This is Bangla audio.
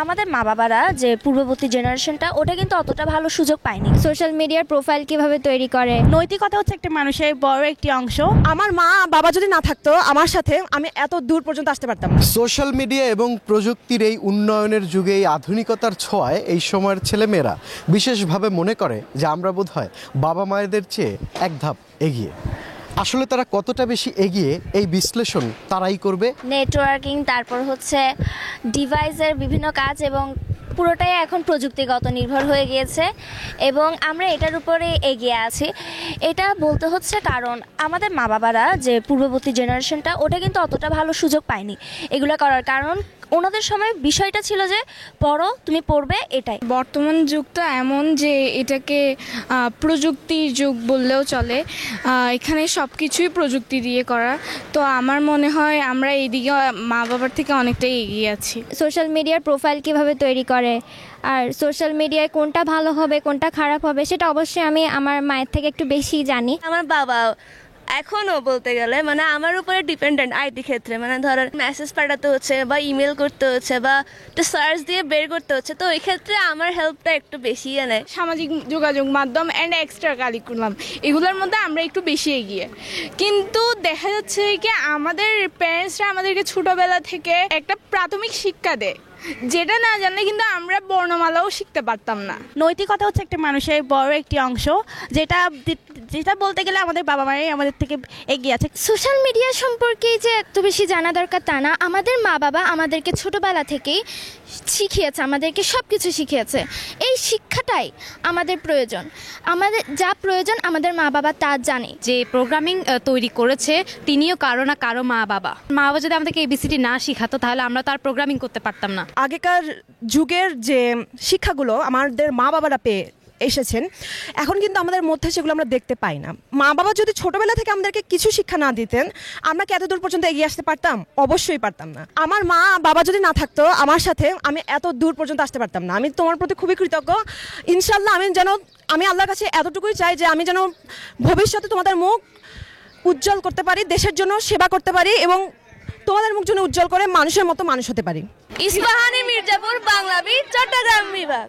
আমাদের মা বাবারা যে পূর্ববর্তী জেনারেশনটা ওটা কিন্তু অতটা ভালো সুযোগ পায়নি। সোশ্যাল মিডিয়ার প্রোফাইল কিভাবে তৈরি করে, নৈতিকতা হচ্ছে একটা মানুষের বড় একটি অংশ। আমার মা বাবা যদি না থাকতো আমার সাথে, আমি এত দূর পর্যন্ত আসতে পারতাম না। সোশ্যাল মিডিয়া এবং প্রযুক্তির এই উন্নয়নের যুগে এই আধুনিকতার ছোঁয়ায় এই সময়ের ছেলেমেয়েরা বিশেষভাবে মনে করে যে আমরা বোধহয় বাবা মায়েদের চেয়ে এক ধাপ এগিয়ে। আসলে তারা কতটা বেশি এগিয়ে এই বিশ্লেষণ তারাই করবে। নেটওয়ার্কিং, তারপর হচ্ছে ডিভাইসের বিভিন্ন কাজ এবং পুরোটাই এখন প্রযুক্তিগত নির্ভর হয়ে গিয়েছে এবং আমরা এটার উপরে এগিয়ে আছি। এটা বলতে হচ্ছে কারণ আমাদের মা বাবারা যে পূর্ববর্তী জেনারেশনটা ওটা কিন্তু অতটা ভালো সুযোগ পায়নি এগুলো করার। কারণ ওনাদের সময় বিষয়টা ছিল যে পড়ো, তুমি পড়বে, এটাই। বর্তমান যুগটা এমন যে এটাকে প্রযুক্তির যুগ বললেও চলে। এখানে সব কিছুই প্রযুক্তি দিয়ে করা। তো আমার মনে হয় আমরা এইদিকে মা বাবার থেকে অনেকটাই এগিয়ে আছি। সোশ্যাল মিডিয়ার প্রোফাইল কিভাবে তৈরি করে, আর সোশ্যাল মিডিয়ায় কোনটা ভালো হবে কোনটা খারাপ হবে সেটা অবশ্যই আমি আমার মায়ের থেকে একটু বেশি জানি। আমার বাবা এখনও বলতে গেলে মানে আমার উপরে ডিপেন্ডেন্ট আইটি ক্ষেত্রে, মানে ধরেন মেসেজ পাঠাতে হচ্ছে বা ইমেল করতে হচ্ছে বা একটু সার্চ দিয়ে বের করতে হচ্ছে, তো ওই ক্ষেত্রে আমার হেল্পটা একটু বেশি নেয়। সামাজিক যোগাযোগ মাধ্যম অ্যান্ড এক্সট্রা কারিকুলাম এগুলোর মধ্যে আমরা একটু বেশি এগিয়ে। কিন্তু দেখা যাচ্ছে কি আমাদের প্যারেন্টসরা আমাদেরকে ছোটোবেলা থেকে একটা প্রাথমিক শিক্ষা দেয়, যেটা না জানলে কিন্তু আমরা বর্ণমালাও শিখতে পারতাম না। নৈতিকতা হচ্ছে একটা মানুষের বড় একটি অংশ, যেটা যেটা বলতে গেলে আমাদের বাবা মায়ের আমাদের থেকে এগিয়ে আছে। সোশ্যাল মিডিয়া সম্পর্কে যে এত বেশি জানা দরকার তা না, আমাদের মা বাবা আমাদেরকে ছোটোবেলা থেকেই শিখিয়েছে, আমাদেরকে সব কিছু শিখিয়েছে। এই শিক্ষাটাই আমাদের প্রয়োজন, আমাদের যা প্রয়োজন আমাদের মা বাবা তা জানে। যে প্রোগ্রামিং তৈরি করেছে তিনিও কারো না কারো মা বাবা যদি আমাদেরকে এবিসিডি না শিখাতো তাহলে আমরা তো আর প্রোগ্রামিং করতে পারতাম না। আগেকার যুগের যে শিক্ষাগুলো আমাদের মা বাবারা পেয়ে এসেছেন, এখন কিন্তু আমাদের মধ্যে সেগুলো আমরা দেখতে পাই না। মা বাবা যদি ছোটবেলা থেকে আমাদেরকে কিছু শিক্ষা না দিতেন, আমরা কি এত দূর পর্যন্ত এগিয়ে আসতে পারতাম? অবশ্যই পারতাম না। আমার মা বাবা যদি না থাকতো আমার সাথে, আমি এত দূর পর্যন্ত আসতে পারতাম না। আমি তোমার প্রতি খুবই কৃতজ্ঞ। ইনশাল্লাহ আমি আল্লাহর কাছে এতটুকুই চাই যে আমি যেন ভবিষ্যতে তোমাদের মুখ উজ্জ্বল করতে পারি, দেশের জন্য সেবা করতে পারি এবং তোমাদের মুখ যেন উজ্জ্বল করে মানুষের মতো মানুষ হতে পারি। ইস্পাহানি মির্জাপুর, বাংলাবি, চট্টগ্রাম বিভাগ।